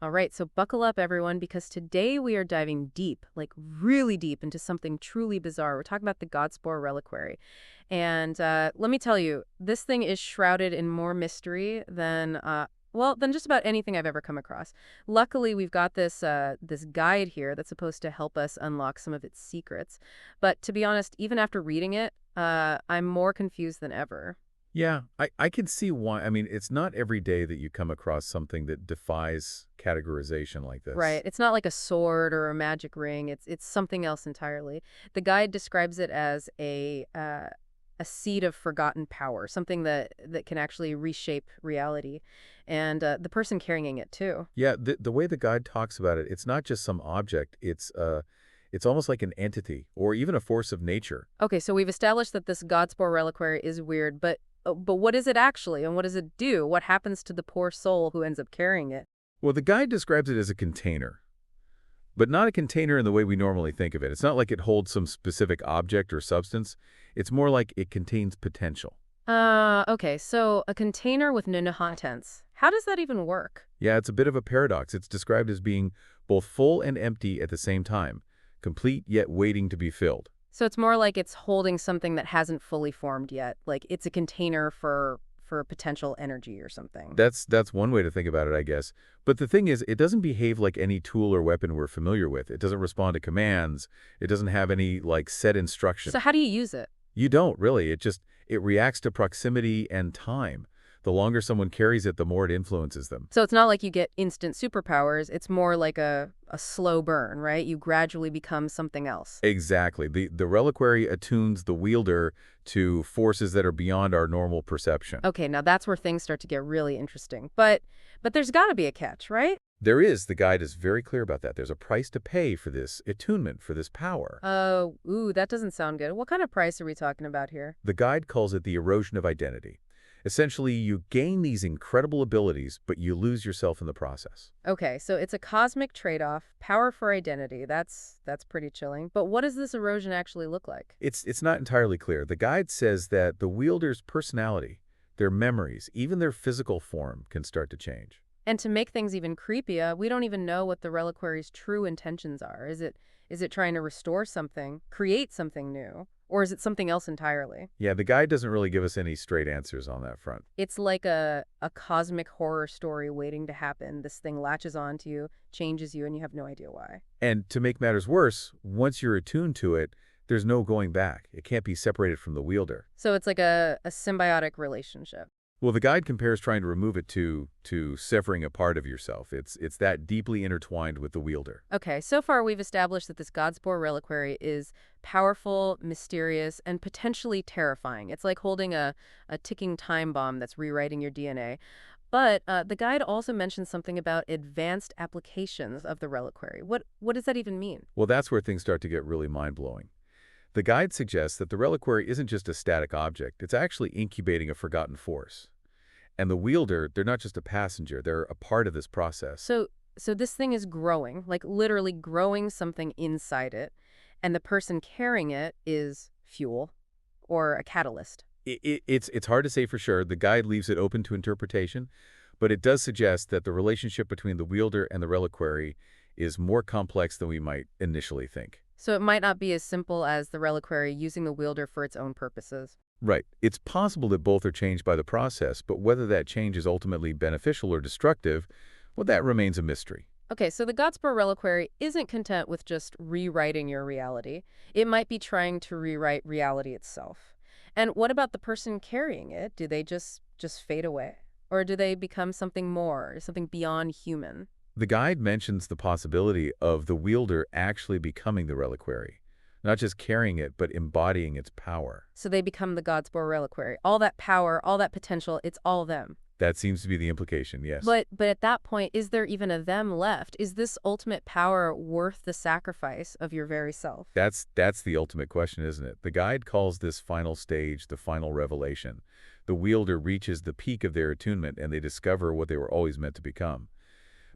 All right, so buckle up, everyone, because today we are diving deep, like really deep, into something truly bizarre. We're talking about the Godspore Reliquary. And let me tell you, this thing is shrouded in more mystery than just about anything I've ever come across. Luckily, we've got this guide here that's supposed to help us unlock some of its secrets. But to be honest, even after reading it, I'm more confused than ever. Yeah, I can see why. I mean, it's not every day that you come across something that defies categorization like Right. this. It's not like a sword or a magic ring. It's something else entirely. The guide describes it as a seed of forgotten power, something that can actually reshape reality, and the person carrying it too. Yeah, the way the guide talks about it, it's not just some object. It's almost like an entity or even a force of nature. Okay, so we've established that this Godspore reliquary is weird, but what is it actually, and what does it do? What happens to the poor soul who ends up carrying it? Well, the guide describes it as a container, but not a container in the way we normally think of it. It's not like it holds some specific object or substance. It's more like it contains potential. Okay, so a container with no contents. How does that even work? Yeah, it's a bit of a paradox. It's described as being both full and empty at the same time, complete yet waiting to be filled. So it's more like it's holding something that hasn't fully formed yet. Like it's a container for potential energy or something. That's one way to think about it, I guess. But the thing is, it doesn't behave like any tool or weapon we're familiar with. It doesn't respond to commands. It doesn't have any, like, set instruction. So how do you use it? You don't, really. It reacts to proximity and time. The longer someone carries it, the more it influences them. So it's not like you get instant superpowers. It's more like a slow burn, right? You gradually become something else. Exactly. The reliquary attunes the wielder to forces that are beyond our normal perception. Okay, now that's where things start to get really interesting. But there's got to be a catch, right? There is. The guide is very clear about that. There's a price to pay for this attunement, for this power. Ooh, that doesn't sound good. What kind of price are we talking about here? The guide calls it the erosion of identity. Essentially, you gain these incredible abilities, but you lose yourself in the process. Okay, so it's a cosmic trade-off, power for identity. That's pretty chilling. But what does this erosion actually look like? It's not entirely clear. The guide says that the wielder's personality, their memories, even their physical form can start to change. And to make things even creepier, we don't even know what the reliquary's true intentions are. Is it trying to restore something, create something new, or is it something else entirely? Yeah, the guide doesn't really give us any straight answers on that front. It's like a cosmic horror story waiting to happen. This thing latches onto you, changes you, and you have no idea why. And to make matters worse, once you're attuned to it, there's no going back. It can't be separated from the wielder. So it's like a symbiotic relationship. Well, the guide compares trying to remove it to severing a part of yourself. It's that deeply intertwined with the wielder. Okay, so far we've established that this Godspore reliquary is powerful, mysterious, and potentially terrifying. It's like holding a ticking time bomb that's rewriting your DNA. But the guide also mentions something about advanced applications of the reliquary. What does that even mean? Well, that's where things start to get really mind-blowing. The guide suggests that the reliquary isn't just a static object, it's actually incubating a forgotten force. And the wielder, they're not just a passenger, they're a part of this process. So this thing is growing, like literally growing something inside it, and the person carrying it is fuel or a catalyst. It's hard to say for sure. The guide leaves it open to interpretation, but it does suggest that the relationship between the wielder and the reliquary is more complex than we might initially think. So it might not be as simple as the reliquary using the wielder for its own purposes. Right. It's possible that both are changed by the process, but whether that change is ultimately beneficial or destructive, well, that remains a mystery. Okay, so the Godspore Reliquary isn't content with just rewriting your reality. It might be trying to rewrite reality itself. And what about the person carrying it? Do they just fade away? Or do they become something more, something beyond human? The guide mentions the possibility of the wielder actually becoming the reliquary, not just carrying it, but embodying its power. So they become the Godspore Reliquary. All that power, all that potential, it's all them. That seems to be the implication, yes. But at that point, is there even a them left? Is this ultimate power worth the sacrifice of your very self? That's the ultimate question, isn't it? The guide calls this final stage the final revelation. The wielder reaches the peak of their attunement and they discover what they were always meant to become.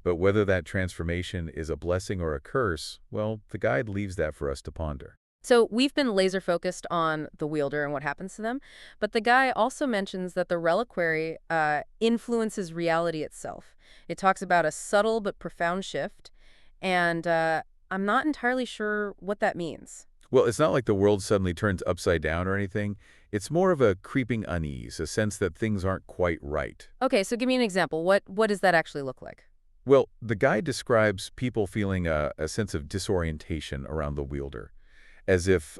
But whether that transformation is a blessing or a curse, well, the guide leaves that for us to ponder. So we've been laser focused on the wielder and what happens to them, but the guy also mentions that the reliquary influences reality itself. It talks about a subtle but profound shift, and I'm not entirely sure what that means. Well, it's not like the world suddenly turns upside down or anything. It's more of a creeping unease, a sense that things aren't quite right. Okay, so give me an example. What does that actually look like? Well, the guide describes people feeling a sense of disorientation around the wielder, as if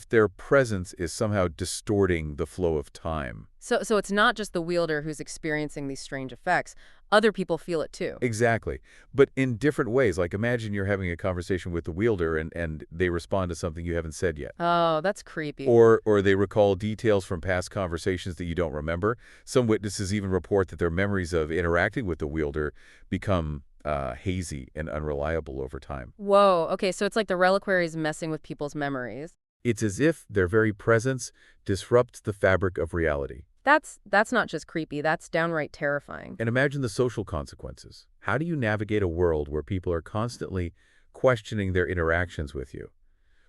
their presence is somehow distorting the flow of time. So it's not just the wielder who's experiencing these strange effects. Other people feel it too. Exactly. But in different ways. Like imagine you're having a conversation with the wielder and they respond to something you haven't said yet. Oh, that's creepy. Or they recall details from past conversations that you don't remember. Some witnesses even report that their memories of interacting with the wielder become hazy and unreliable over time. Whoa, okay, so it's like the reliquary is messing with people's memories. It's as if their very presence disrupts the fabric of reality. That's not just creepy, that's downright terrifying. And imagine the social consequences. How do you navigate a world where people are constantly questioning their interactions with you,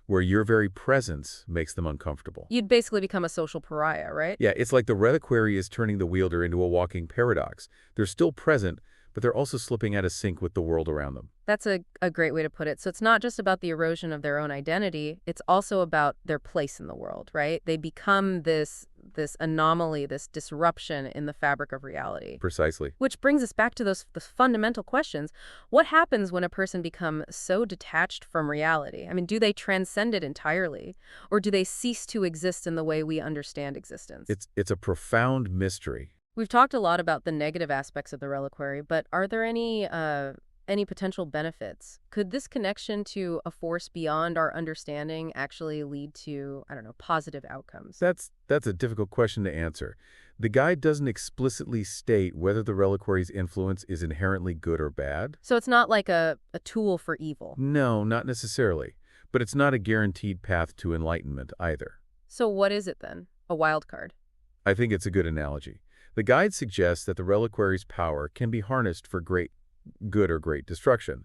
where your very presence makes them uncomfortable? You'd basically become a social pariah, right? Yeah, it's like the reliquary is turning the wielder into a walking paradox. They're still present, but they're also slipping out of sync with the world around them. That's a great way to put it. So it's not just about the erosion of their own identity, it's also about their place in the world, right? They become this anomaly, this disruption in the fabric of reality. Precisely. Which brings us back to the fundamental questions. What happens when a person becomes so detached from reality? I mean, do they transcend it entirely? Or do they cease to exist in the way we understand existence? It's a profound mystery. We've talked a lot about the negative aspects of the reliquary, but are there any potential benefits? Could this connection to a force beyond our understanding actually lead to, I don't know, positive outcomes? That's a difficult question to answer. The guide doesn't explicitly state whether the reliquary's influence is inherently good or bad. So it's not like a tool for evil. No, not necessarily. But it's not a guaranteed path to enlightenment either. So what is it then? A wild card? I think it's a good analogy. The guide suggests that the reliquary's power can be harnessed for great good or great destruction,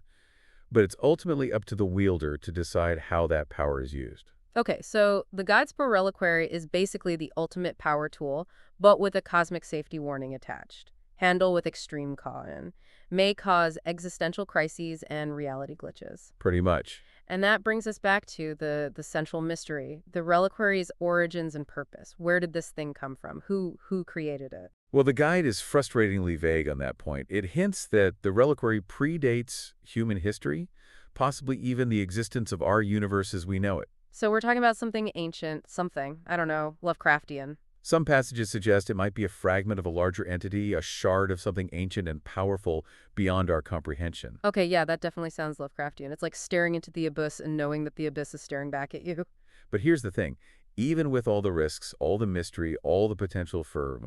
but it's ultimately up to the wielder to decide how that power is used. Okay, so the Godspore Reliquary is basically the ultimate power tool, but with a cosmic safety warning attached. Handle with extreme caution. May cause existential crises and reality glitches. Pretty much. And that brings us back to the central mystery, the reliquary's origins and purpose. Where did this thing come from? Who created it? Well, the guide is frustratingly vague on that point. It hints that the reliquary predates human history, possibly even the existence of our universe as we know it. So we're talking about something ancient, I don't know, Lovecraftian. Some passages suggest it might be a fragment of a larger entity, a shard of something ancient and powerful beyond our comprehension. Okay, yeah, that definitely sounds Lovecraftian. It's like staring into the abyss and knowing that the abyss is staring back at you. But here's the thing. Even with all the risks, all the mystery, all the potential for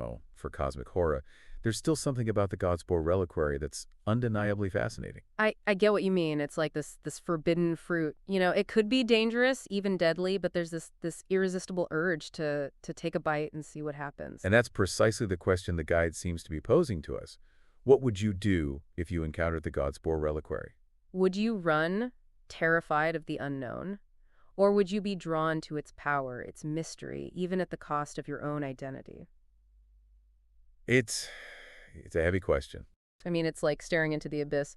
cosmic horror, there's still something about the Godspore Reliquary that's undeniably fascinating. I get what you mean. It's like this forbidden fruit. You know, it could be dangerous, even deadly, but there's this irresistible urge to take a bite and see what happens. And that's precisely the question the guide seems to be posing to us. What would you do if you encountered the Godspore Reliquary? Would you run, terrified of the unknown? Or would you be drawn to its power, its mystery, even at the cost of your own identity? It's a heavy question. I mean, it's like staring into the abyss.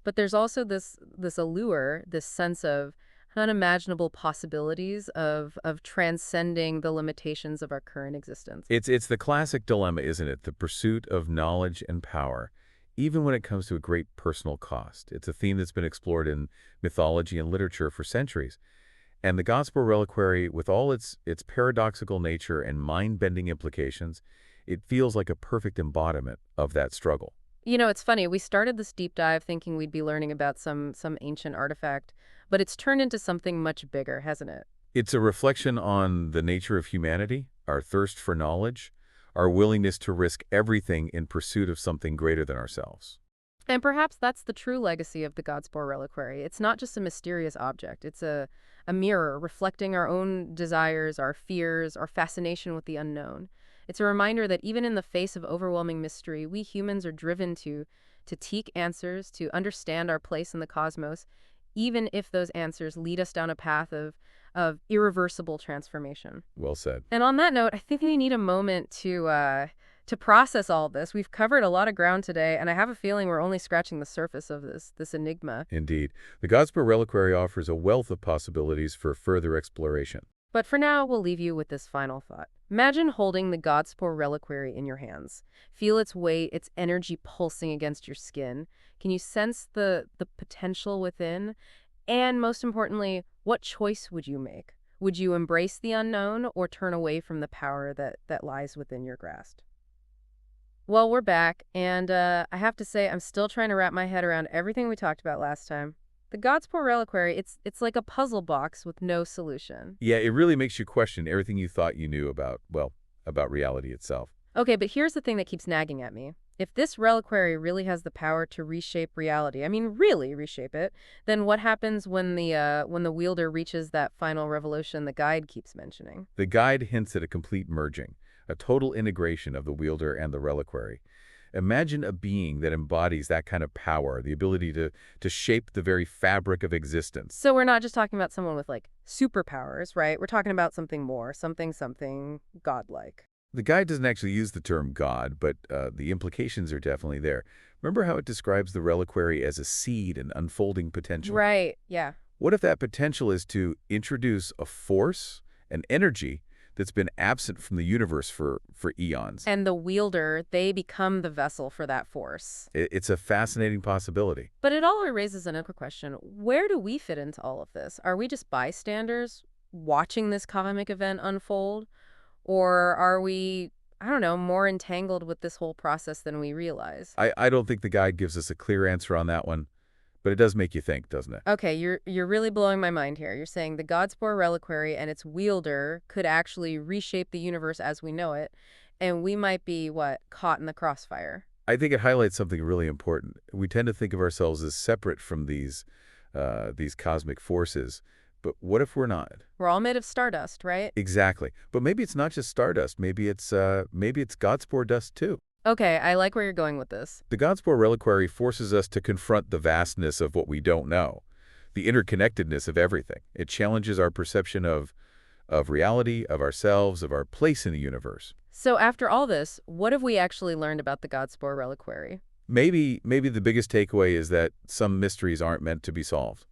But there's also this allure, this sense of unimaginable possibilities of transcending the limitations of our current existence. It's the classic dilemma, isn't it? The pursuit of knowledge and power, even when it comes to a great personal cost. It's a theme that's been explored in mythology and literature for centuries. And the Godspore Reliquary, with all its paradoxical nature and mind-bending implications, it feels like a perfect embodiment of that struggle. You know, it's funny. We started this deep dive thinking we'd be learning about some ancient artifact, but it's turned into something much bigger, hasn't it? It's a reflection on the nature of humanity, our thirst for knowledge, our willingness to risk everything in pursuit of something greater than ourselves. And perhaps that's the true legacy of the Godspore Reliquary. It's not just a mysterious object. It's a mirror reflecting our own desires, our fears, our fascination with the unknown. It's a reminder that even in the face of overwhelming mystery, we humans are driven to seek answers, to understand our place in the cosmos, even if those answers lead us down a path of irreversible transformation. Well said. And on that note, I think we need a moment to process all this. We've covered a lot of ground today, and I have a feeling we're only scratching the surface of this enigma. Indeed. The Godspore Reliquary offers a wealth of possibilities for further exploration. But for now, we'll leave you with this final thought. Imagine holding the Godspore Reliquary in your hands. Feel its weight, its energy pulsing against your skin. Can you sense the potential within? And most importantly, what choice would you make? Would you embrace the unknown or turn away from the power that lies within your grasp? Well, we're back, and I have to say I'm still trying to wrap my head around everything we talked about last time. The Godspore Reliquary, it's like a puzzle box with no solution. Yeah, it really makes you question everything you thought you knew about, well, about reality itself. Okay, but here's the thing that keeps nagging at me. If this reliquary really has the power to reshape reality, I mean really reshape it, then what happens when the wielder reaches that final revolution the guide keeps mentioning? The guide hints at a complete merging, a total integration of the wielder and the reliquary. Imagine a being that embodies that kind of power, the ability to shape the very fabric of existence. So we're not just talking about someone with like superpowers, right? We're talking about something more, something godlike. The guide doesn't actually use the term God, but the implications are definitely there. Remember how it describes the reliquary as a seed and unfolding potential? Right, yeah. What if that potential is to introduce a force, an energy, that's been absent from the universe for eons? And the wielder, they become the vessel for that force. It's a fascinating possibility. But it all raises another question. Where do we fit into all of this? Are we just bystanders watching this cosmic event unfold? Or are we, I don't know, more entangled with this whole process than we realize? I don't think the guide gives us a clear answer on that one, but it does make you think, doesn't it? Okay, you're really blowing my mind here. You're saying the Godspore Reliquary and its wielder could actually reshape the universe as we know it, and we might be, what, caught in the crossfire? I think it highlights something really important. We tend to think of ourselves as separate from these cosmic forces, but what if we're not? We're all made of stardust, right? Exactly. But maybe it's not just stardust. Maybe it's Godspore dust too. Okay, I like where you're going with this. The Godspore Reliquary forces us to confront the vastness of what we don't know, the interconnectedness of everything. It challenges our perception of reality, of ourselves, of our place in the universe. So after all this, what have we actually learned about the Godspore Reliquary? Maybe the biggest takeaway is that some mysteries aren't meant to be solved.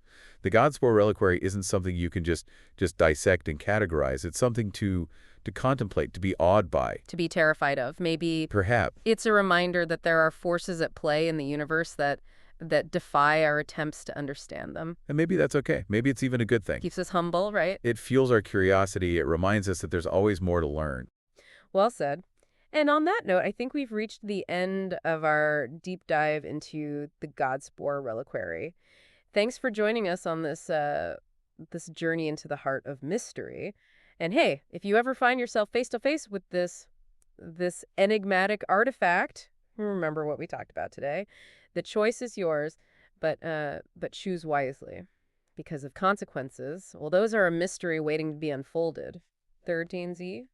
The Godspore Reliquary isn't something you can just dissect and categorize. It's something to contemplate, to be awed by. To be terrified of. Maybe Perhaps. it's a reminder that there are forces at play in the universe that defy our attempts to understand them. And maybe that's okay. Maybe it's even a good thing. Keeps us humble, right? It fuels our curiosity. It reminds us that there's always more to learn. Well said. And on that note, I think we've reached the end of our deep dive into the Godspore Reliquary. Thanks for joining us on this journey into the heart of mystery. And hey, if you ever find yourself face to face with this enigmatic artifact, remember what we talked about today. The choice is yours, but choose wisely, because of consequences. Well, those are a mystery waiting to be unfolded. 13Z.